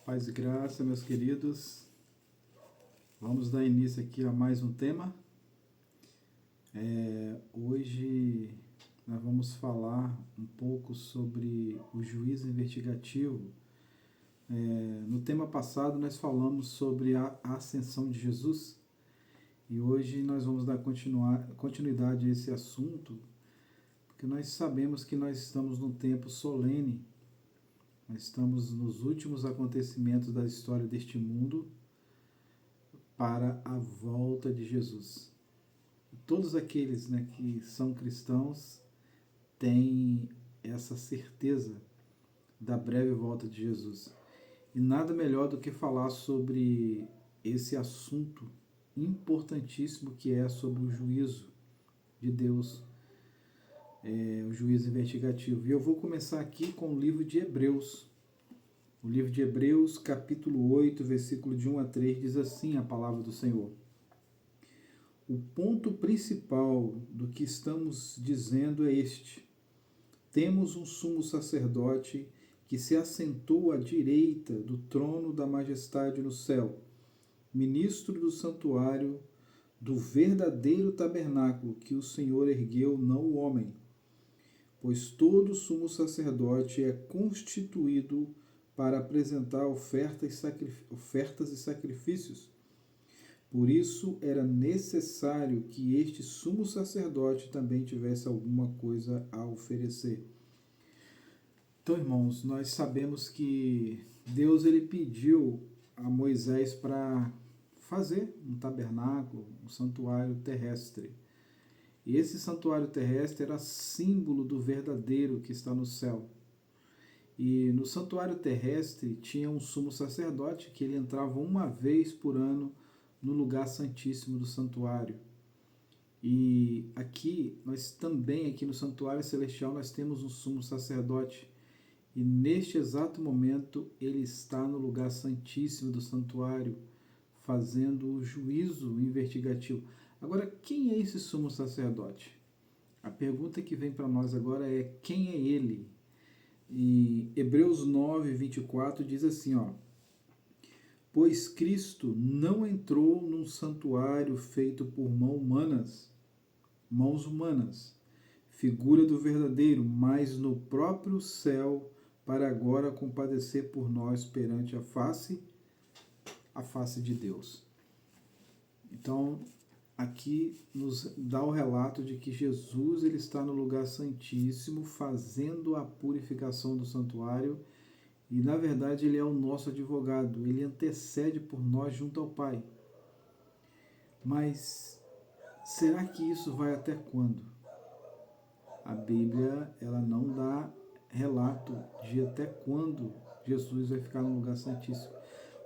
Paz e graça, meus queridos. Vamos dar início aqui a mais um tema. Hoje nós vamos falar um pouco sobre o juízo investigativo. No tema passado nós falamos sobre a ascensão de Jesus e hoje nós vamos dar continuidade a esse assunto, porque nós sabemos que nós estamos num tempo solene. Nós estamos nos últimos acontecimentos da história deste mundo para a volta de Jesus. E todos aqueles que são cristãos têm essa certeza da breve volta de Jesus. E nada melhor do que falar sobre esse assunto importantíssimo que é sobre o juízo de Deus, o juízo investigativo. E eu vou começar aqui com o livro de Hebreus. O livro de Hebreus, capítulo 8, versículo de 1 a 3, diz assim a palavra do Senhor. O ponto principal do que estamos dizendo é este. Temos um sumo sacerdote que se assentou à direita do trono da majestade no céu, ministro do santuário, do verdadeiro tabernáculo que o Senhor ergueu, não o homem. Pois todo sumo sacerdote é constituído para apresentar ofertas e sacrifícios. Por isso era necessário que este sumo sacerdote também tivesse alguma coisa a oferecer. Então, irmãos, nós sabemos que Deus ele pediu a Moisés para fazer um tabernáculo, um santuário terrestre. E esse santuário terrestre era símbolo do verdadeiro que está no céu. E no santuário terrestre tinha um sumo sacerdote que ele entrava uma vez por ano no lugar santíssimo do santuário. E aqui, aqui no santuário celestial, nós temos um sumo sacerdote. E neste exato momento, ele está no lugar santíssimo do santuário, fazendo o juízo investigativo. Agora, quem é esse sumo sacerdote? A pergunta que vem para nós agora é: quem é ele? E Hebreus 9, 24 diz assim, pois Cristo não entrou num santuário feito por mãos humanas, figura do verdadeiro, mas no próprio céu, para agora compadecer por nós perante a face de Deus. Então, aqui nos dá o relato de que Jesus ele está no lugar santíssimo, fazendo a purificação do santuário, e na verdade ele é o nosso advogado, ele intercede por nós junto ao Pai. Mas será que isso vai até quando? A Bíblia ela não dá relato de até quando Jesus vai ficar no lugar santíssimo.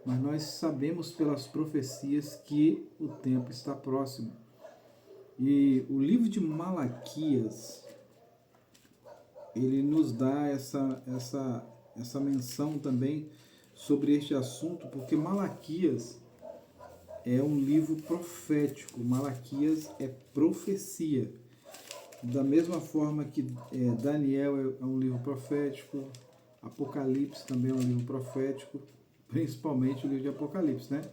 Mas nós sabemos pelas profecias que o tempo está próximo. E o livro de Malaquias, ele nos dá essa menção também sobre este assunto, porque Malaquias é um livro profético. Malaquias é profecia. Da mesma forma que Daniel é um livro profético, Apocalipse também é um livro profético, principalmente o livro de Apocalipse, né?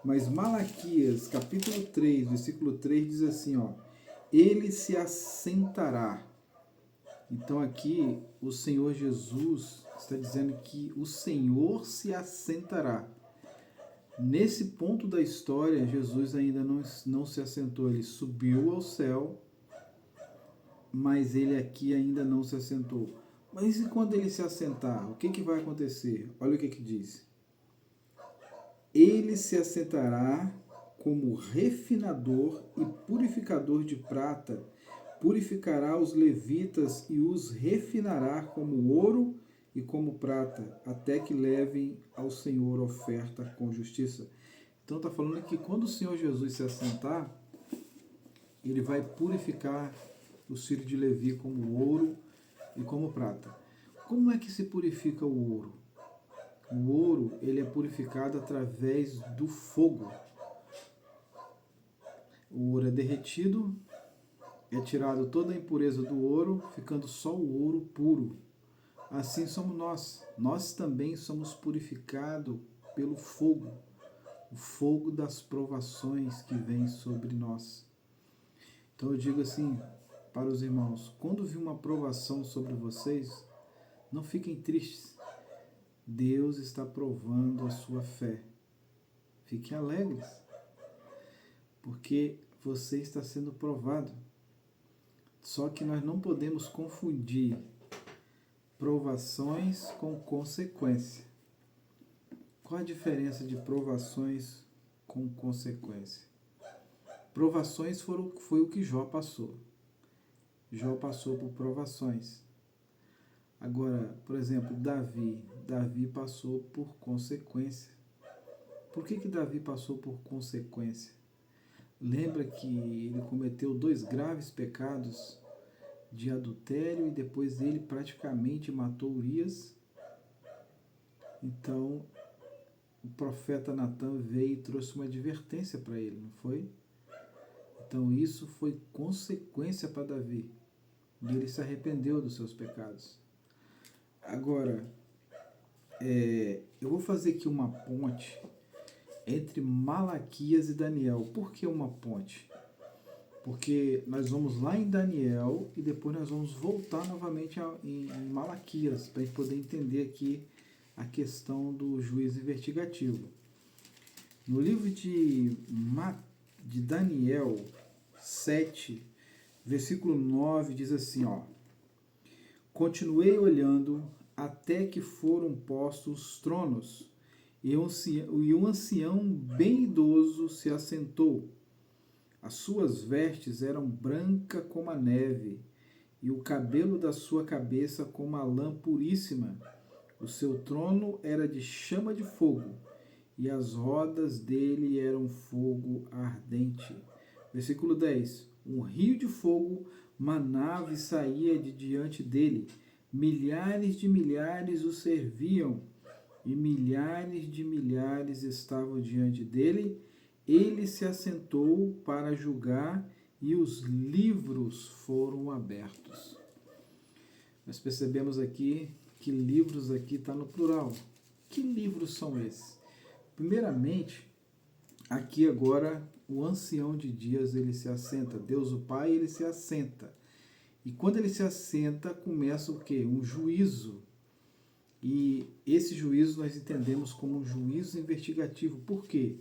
Mas Malaquias, capítulo 3, versículo 3, diz assim, ele se assentará. Então aqui o Senhor Jesus está dizendo que o Senhor se assentará. Nesse ponto da história, Jesus ainda não se assentou, ele subiu ao céu, mas ele aqui ainda não se assentou. Mas e quando ele se assentar, o que vai acontecer? Olha o que diz. Ele se assentará como refinador e purificador de prata, purificará os levitas e os refinará como ouro e como prata, até que levem ao Senhor oferta com justiça. Então está falando que quando o Senhor Jesus se assentar, ele vai purificar os filhos de Levi como ouro e como prata. Como é que se purifica o ouro? O ouro ele é purificado através do fogo. O ouro é derretido, é tirado toda a impureza do ouro, ficando só o ouro puro. assim somos nós. Nós também somos purificados pelo fogo, o fogo das provações que vem sobre nós. Então eu digo assim para os irmãos, quando vir uma provação sobre vocês, não fiquem tristes. Deus está provando a sua fé. Fiquem alegres, porque você está sendo provado. Só que nós não podemos confundir provações com consequência. Qual a diferença de provações com consequência? Provações foi o que Jó passou. Jó passou por provações. Agora, por exemplo, Davi passou por consequência. Por que Davi passou por consequência? Lembra que ele cometeu 2 graves pecados de adultério e depois ele praticamente matou Urias? Então, o profeta Natan veio e trouxe uma advertência para ele, não foi? Então, isso foi consequência para Davi. E ele se arrependeu dos seus pecados. Agora, eu vou fazer aqui uma ponte entre Malaquias e Daniel. Por que uma ponte? Porque nós vamos lá em Daniel e depois nós vamos voltar novamente em Malaquias, para a gente poder entender aqui a questão do juízo investigativo. No livro de Daniel 7, versículo 9, diz assim, ó: continuei olhando até que foram postos os tronos, e um ancião bem idoso se assentou. As suas vestes eram brancas como a neve, e o cabelo da sua cabeça como a lã puríssima. O seu trono era de chama de fogo, e as rodas dele eram fogo ardente. Versículo 10. Um rio de fogo manava e saía de diante dele. Milhares de milhares o serviam, e milhares de milhares estavam diante dele. Ele se assentou para julgar, e os livros foram abertos. Nós percebemos aqui que livros aqui está no plural. Que livros são esses? Primeiramente, aqui agora o ancião de dias ele se assenta. Deus o Pai ele se assenta. E quando ele se assenta, começa o quê? Um juízo. E esse juízo nós entendemos como um juízo investigativo. Por quê?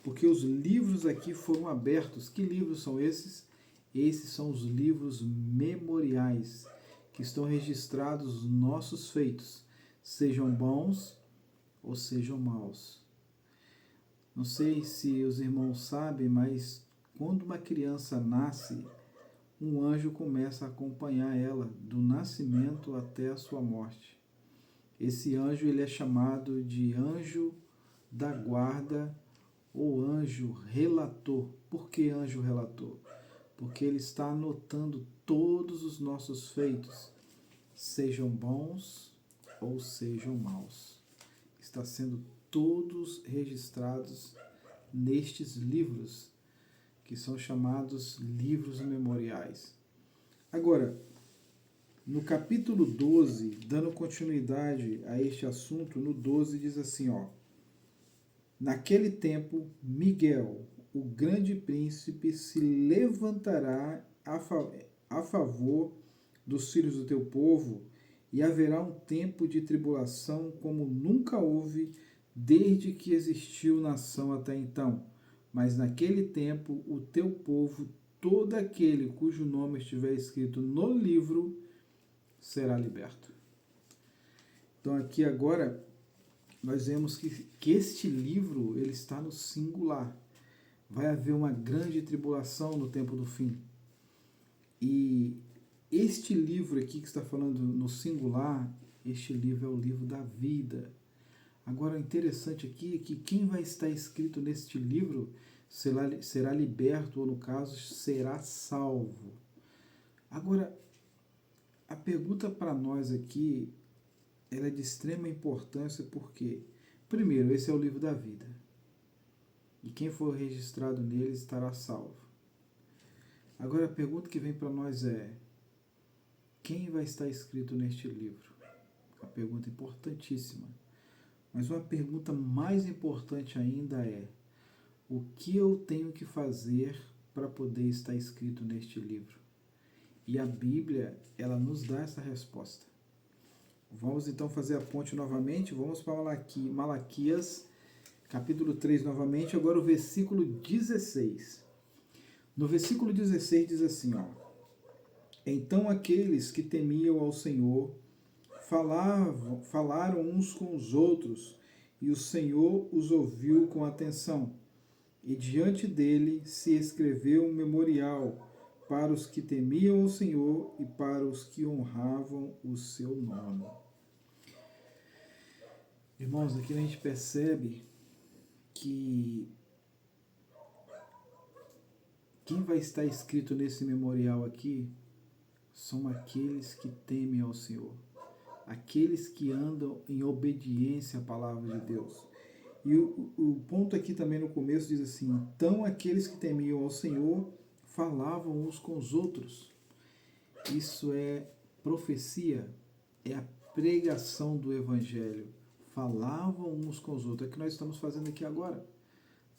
Porque os livros aqui foram abertos. Que livros são esses? Esses são os livros memoriais, que estão registrados nossos feitos, sejam bons ou sejam maus. Não sei se os irmãos sabem, mas quando uma criança nasce, um anjo começa a acompanhar ela do nascimento até a sua morte. Esse anjo ele é chamado de anjo da guarda ou anjo relator. Por que anjo relator? Porque ele está anotando todos os nossos feitos, sejam bons ou sejam maus. Está sendo todos registrados nestes livros, que são chamados livros memoriais. Agora, no capítulo 12, dando continuidade a este assunto, no 12 diz assim, ó: naquele tempo, Miguel, o grande príncipe, se levantará a favor dos filhos do teu povo, e haverá um tempo de tribulação como nunca houve desde que existiu nação até então. Mas naquele tempo o teu povo, todo aquele cujo nome estiver escrito no livro, será liberto. Então aqui agora nós vemos que este livro ele está no singular. Vai haver uma grande tribulação no tempo do fim. E este livro aqui que está falando no singular, este livro é o livro da vida. Agora, o interessante aqui é que quem vai estar escrito neste livro será liberto, ou no caso, será salvo. Agora, a pergunta para nós aqui ela é de extrema importância porque, primeiro, esse é o livro da vida. E quem for registrado nele estará salvo. Agora, a pergunta que vem para nós é: quem vai estar escrito neste livro? Uma pergunta importantíssima. Mas uma pergunta mais importante ainda é: o que eu tenho que fazer para poder estar escrito neste livro? E a Bíblia, ela nos dá essa resposta. Vamos então fazer a ponte novamente. Vamos para Malaquias, capítulo 3 novamente, agora o versículo 16. No versículo 16 diz assim, ó: então aqueles que temiam ao Senhor falaram uns com os outros, e o Senhor os ouviu com atenção. E diante dele se escreveu um memorial para os que temiam ao Senhor e para os que honravam o seu nome. Irmãos, aqui a gente percebe que quem vai estar escrito nesse memorial aqui são aqueles que temem ao Senhor, aqueles que andam em obediência à palavra de Deus. E o ponto aqui também no começo diz assim: então aqueles que temiam ao Senhor falavam uns com os outros. Isso é profecia, é a pregação do Evangelho. Falavam uns com os outros. É o que nós estamos fazendo aqui agora.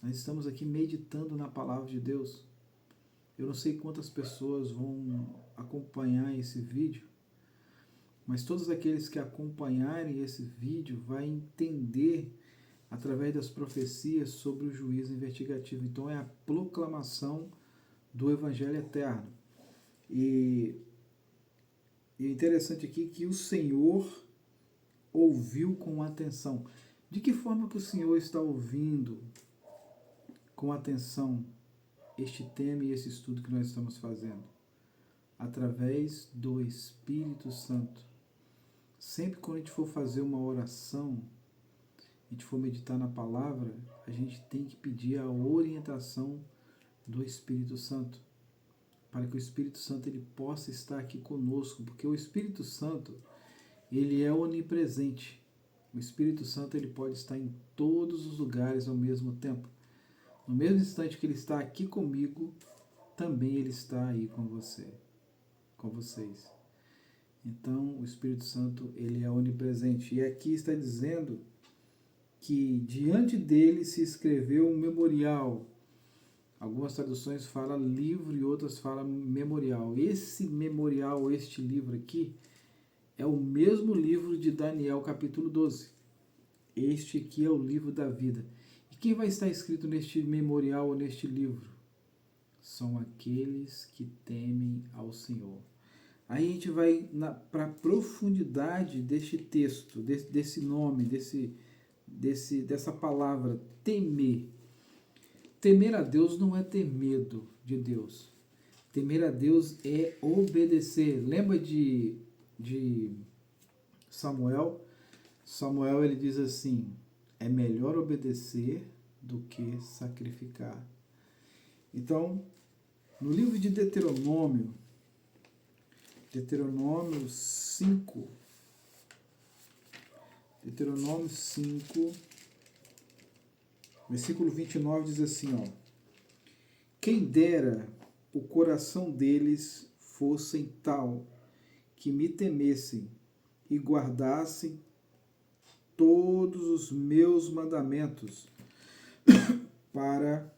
Nós estamos aqui meditando na palavra de Deus. Eu não sei quantas pessoas vão acompanhar esse vídeo, mas todos aqueles que acompanharem esse vídeo vão entender através das profecias sobre o juízo investigativo. Então é a proclamação do Evangelho eterno. E é interessante aqui que o Senhor ouviu com atenção. De que forma que o Senhor está ouvindo com atenção este tema e esse estudo que nós estamos fazendo? Através do Espírito Santo. Sempre quando a gente for fazer uma oração, a gente for meditar na palavra, a gente tem que pedir a orientação do Espírito Santo, para que o Espírito Santo ele possa estar aqui conosco, porque o Espírito Santo, ele é onipresente. O Espírito Santo ele pode estar em todos os lugares ao mesmo tempo. No mesmo instante que ele está aqui comigo, também ele está aí com você, com vocês. Então, o Espírito Santo, ele é onipresente. E aqui está dizendo que diante dele se escreveu um memorial. Algumas traduções falam livro e outras falam memorial. Esse memorial, este livro aqui, é o mesmo livro de Daniel, capítulo 12. Este aqui é o livro da vida. E quem vai estar escrito neste memorial ou neste livro? São aqueles que temem ao Senhor. Aí a gente vai para a profundidade deste texto, desse nome, dessa palavra, temer. Temer a Deus não é ter medo de Deus. Temer a Deus é obedecer. Lembra de Samuel? Samuel ele diz assim: é melhor obedecer do que sacrificar. Então, no livro de Deuteronômio 5, versículo 29 diz assim, ó: quem dera o coração deles fossem tal, que me temessem e guardassem todos os meus mandamentos para...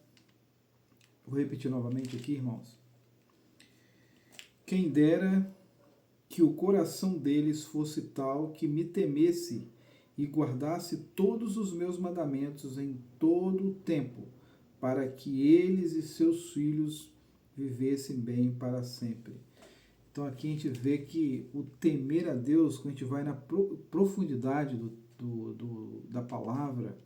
Vou repetir novamente aqui, irmãos. Quem dera que o coração deles fosse tal, que me temesse e guardasse todos os meus mandamentos em todo o tempo, para que eles e seus filhos vivessem bem para sempre. Então aqui a gente vê que o temer a Deus, quando a gente vai na profundidade da palavra,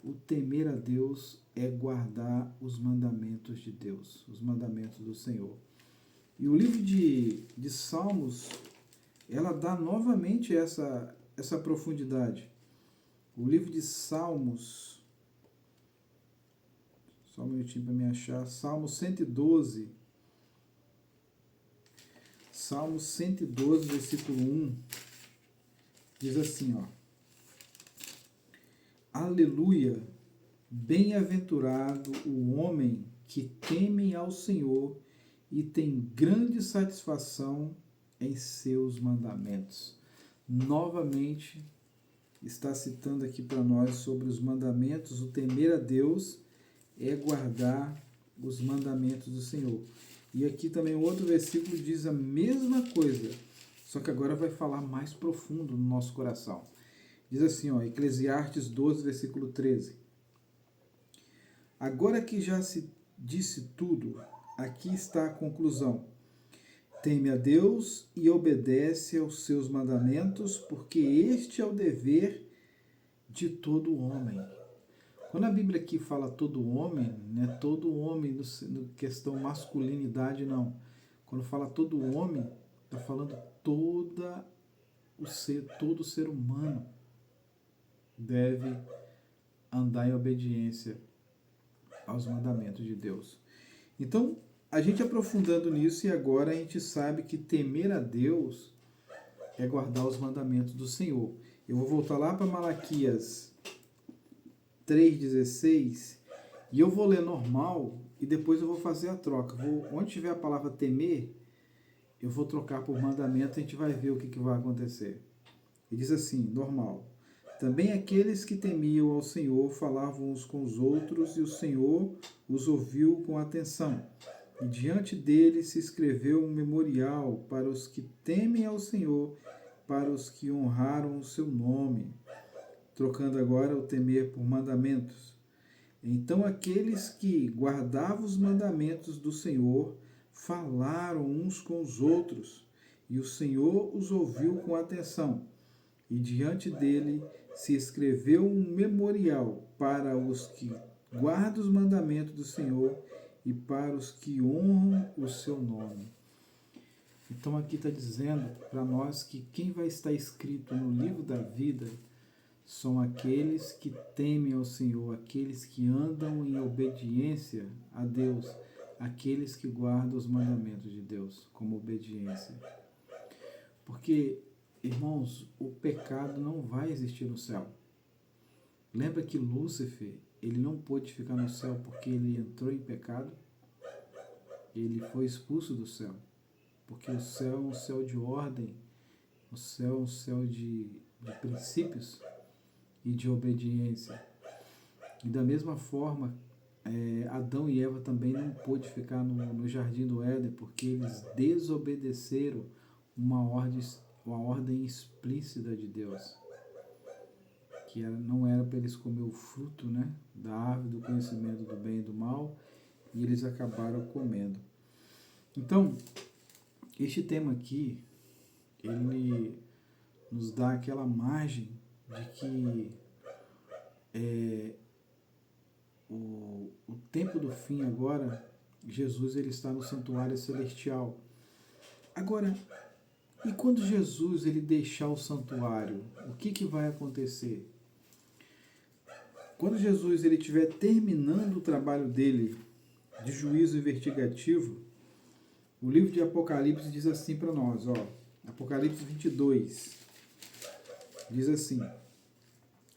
o temer a Deus é guardar os mandamentos de Deus, os mandamentos do Senhor. E o livro de Salmos, ela dá novamente essa profundidade. O livro de Salmos, só um minutinho para me achar, Salmo 112, versículo 1, diz assim, ó: aleluia, bem-aventurado o homem que teme ao Senhor e tem grande satisfação em seus mandamentos. novamente está citando aqui para nós sobre os mandamentos. O temer a Deus é guardar os mandamentos do Senhor. E aqui também outro versículo diz a mesma coisa, só que agora vai falar mais profundo no nosso coração. Diz assim, Eclesiastes 12, versículo 13. Agora que já se disse tudo, aqui está a conclusão. Teme a Deus e obedece aos seus mandamentos, porque este é o dever de todo homem. Quando a Bíblia aqui fala todo homem, não é todo homem no questão masculinidade, não. Quando fala todo homem, está falando todo ser humano deve andar em obediência aos mandamentos de Deus. Então, a gente aprofundando nisso, e agora a gente sabe que temer a Deus é guardar os mandamentos do Senhor. Eu vou voltar lá para Malaquias 3,16 e eu vou ler normal e depois eu vou fazer a troca. Onde tiver a palavra temer, eu vou trocar por mandamento e a gente vai ver o que vai acontecer. E diz assim, normal. Também aqueles que temiam ao Senhor falavam uns com os outros, e o Senhor os ouviu com atenção. E diante dele se escreveu um memorial para os que temem ao Senhor, para os que honraram o seu nome. Trocando agora o temer por mandamentos. Então aqueles que guardavam os mandamentos do Senhor falaram uns com os outros, e o Senhor os ouviu com atenção. E diante dele se escreveu um memorial para os que guardam os mandamentos do Senhor e para os que honram o seu nome. Então aqui está dizendo para nós que quem vai estar escrito no livro da vida são aqueles que temem ao Senhor, aqueles que andam em obediência a Deus, aqueles que guardam os mandamentos de Deus como obediência. Porque, irmãos, o pecado não vai existir no céu. Lembra que Lúcifer, ele não pôde ficar no céu porque ele entrou em pecado? Ele foi expulso do céu. Porque o céu é um céu de ordem, o céu é um céu de princípios e de obediência. E da mesma forma, Adão e Eva também não pôde ficar no jardim do Éden porque eles desobedeceram uma ordem explícita de Deus, que não era para eles comer o fruto, né, da árvore do conhecimento do bem e do mal, e eles acabaram comendo. Então, este tema aqui, ele nos dá aquela margem de que o tempo do fim agora, Jesus ele está no santuário celestial. Agora, e quando Jesus ele deixar o santuário, o que vai acontecer? Quando Jesus ele estiver terminando o trabalho dele de juízo investigativo, o livro de Apocalipse diz assim para nós, Apocalipse 22, diz assim,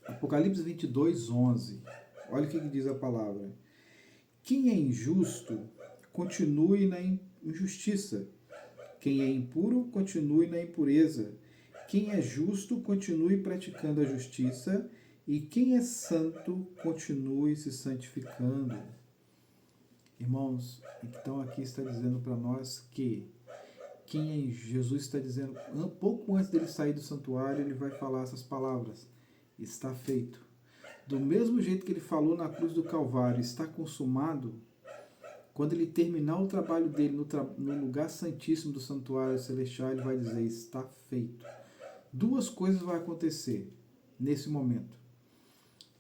Apocalipse 22, 11, olha o que diz a palavra. Quem é injusto, continue na injustiça. Quem é impuro, continue na impureza. Quem é justo, continue praticando a justiça. E quem é santo, continue se santificando. Irmãos, então aqui está dizendo para nós que Jesus está dizendo, pouco antes dele sair do santuário, ele vai falar essas palavras. Está feito. Do mesmo jeito que ele falou na cruz do Calvário, está consumado, quando ele terminar o trabalho dele no lugar santíssimo do santuário celestial, ele vai dizer, está feito. Duas coisas vão acontecer nesse momento.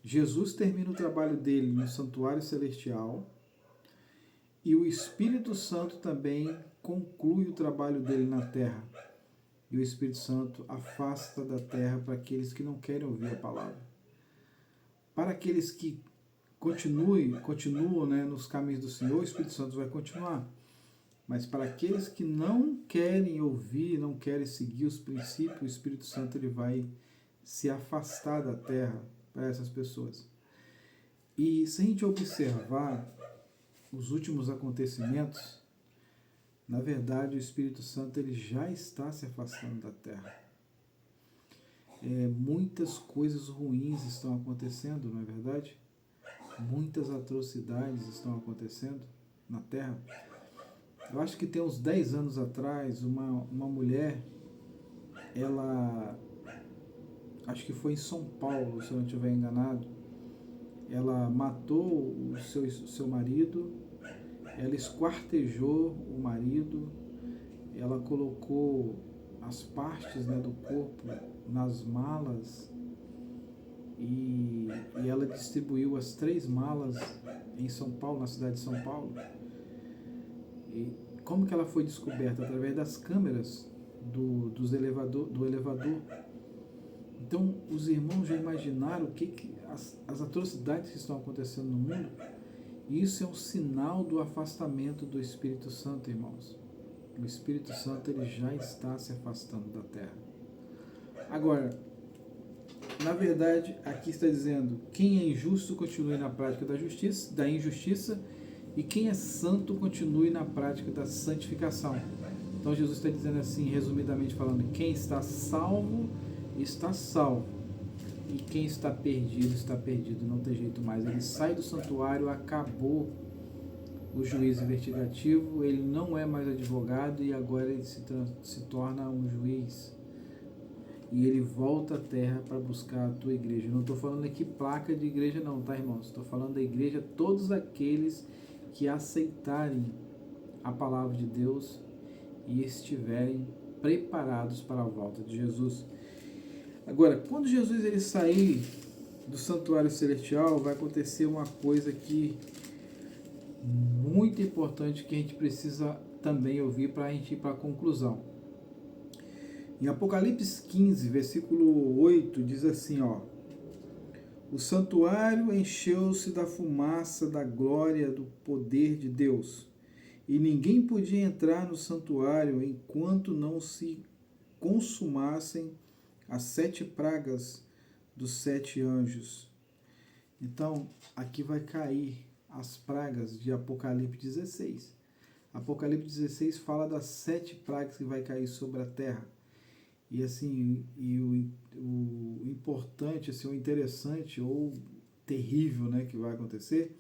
Jesus termina o trabalho dele no santuário celestial e o Espírito Santo também conclui o trabalho dele na terra. E o Espírito Santo afasta da terra para aqueles que não querem ouvir a palavra. Para aqueles que continuam, né, nos caminhos do Senhor, o Espírito Santo vai continuar. Mas para aqueles que não querem ouvir, não querem seguir os princípios, o Espírito Santo ele vai se afastar da terra para essas pessoas. E se a gente observar os últimos acontecimentos, na verdade o Espírito Santo ele já está se afastando da terra. muitas coisas ruins estão acontecendo, não é verdade? Muitas atrocidades estão acontecendo na Terra. Eu acho que tem uns 10 anos atrás, uma mulher, ela, acho que foi em São Paulo, se eu não estiver enganado, ela matou o seu marido, ela esquartejou o marido, ela colocou as partes, né, do corpo nas malas e ela distribuiu as 3 malas em São Paulo, na cidade de São Paulo. E como que ela foi descoberta? Através das câmeras do elevador. Então, os irmãos já imaginaram as atrocidades que estão acontecendo no mundo? E isso é um sinal do afastamento do Espírito Santo, irmãos. O Espírito Santo ele já está se afastando da terra. Agora, na verdade, aqui está dizendo: quem é injusto continue na prática da injustiça, e quem é santo continue na prática da santificação. Então Jesus está dizendo assim, resumidamente falando: quem está salvo, está salvo. E quem está perdido, não tem jeito mais. Ele sai do santuário, acabou o juízo investigativo, ele não é mais advogado e agora ele se torna um juiz. E ele volta à terra para buscar a tua igreja. Eu não estou falando aqui placa de igreja não, tá, irmãos? Estou falando da igreja, todos aqueles que aceitarem a palavra de Deus e estiverem preparados para a volta de Jesus. Agora, quando Jesus ele sair do santuário celestial, vai acontecer uma coisa que muito importante que a gente precisa também ouvir para a gente ir para a conclusão. Em Apocalipse 15, versículo 8, diz assim, ó: o santuário encheu-se da fumaça da glória do poder de Deus, e ninguém podia entrar no santuário enquanto não se consumassem as 7 pragas dos 7 anjos. Então, aqui vai cair as pragas de Apocalipse 16. Apocalipse 16 fala das 7 pragas que vai cair sobre a terra. E assim, o importante, assim, o interessante ou terrível, né, que vai acontecer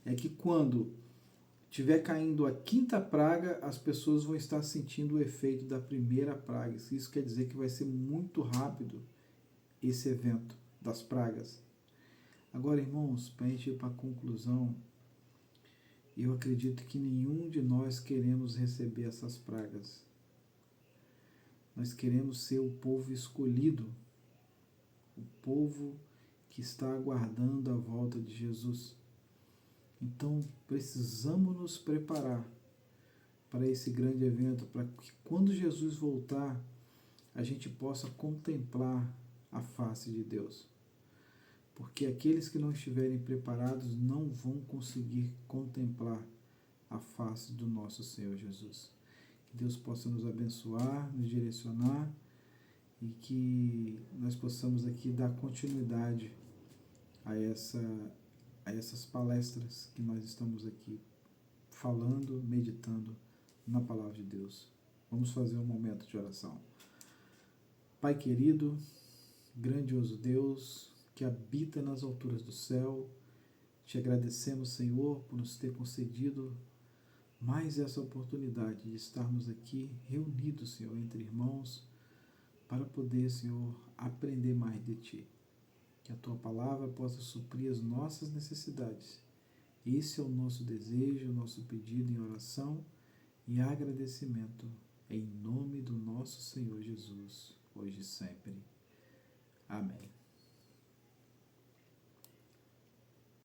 é que quando estiver caindo a 5ª praga, as pessoas vão estar sentindo o efeito da primeira praga. Isso quer dizer que vai ser muito rápido esse evento das pragas. Agora, irmãos, para a gente ir para a conclusão, eu acredito que nenhum de nós queremos receber essas pragas. Nós queremos ser o povo escolhido, o povo que está aguardando a volta de Jesus. Então, precisamos nos preparar para esse grande evento, para que quando Jesus voltar, a gente possa contemplar a face de Deus. Porque aqueles que não estiverem preparados não vão conseguir contemplar a face do nosso Senhor Jesus. Que Deus possa nos abençoar, nos direcionar e que nós possamos aqui dar continuidade a essas palestras que nós estamos aqui falando, meditando na palavra de Deus. Vamos fazer um momento de oração. Pai querido, grandioso Deus, que habita nas alturas do céu, te agradecemos, Senhor, por nos ter concedido mais essa oportunidade de estarmos aqui reunidos, Senhor, entre irmãos, para poder, Senhor, aprender mais de Ti. Que a Tua palavra possa suprir as nossas necessidades. Esse é o nosso desejo, o nosso pedido em oração e agradecimento, em nome do nosso Senhor Jesus, hoje e sempre. Amém.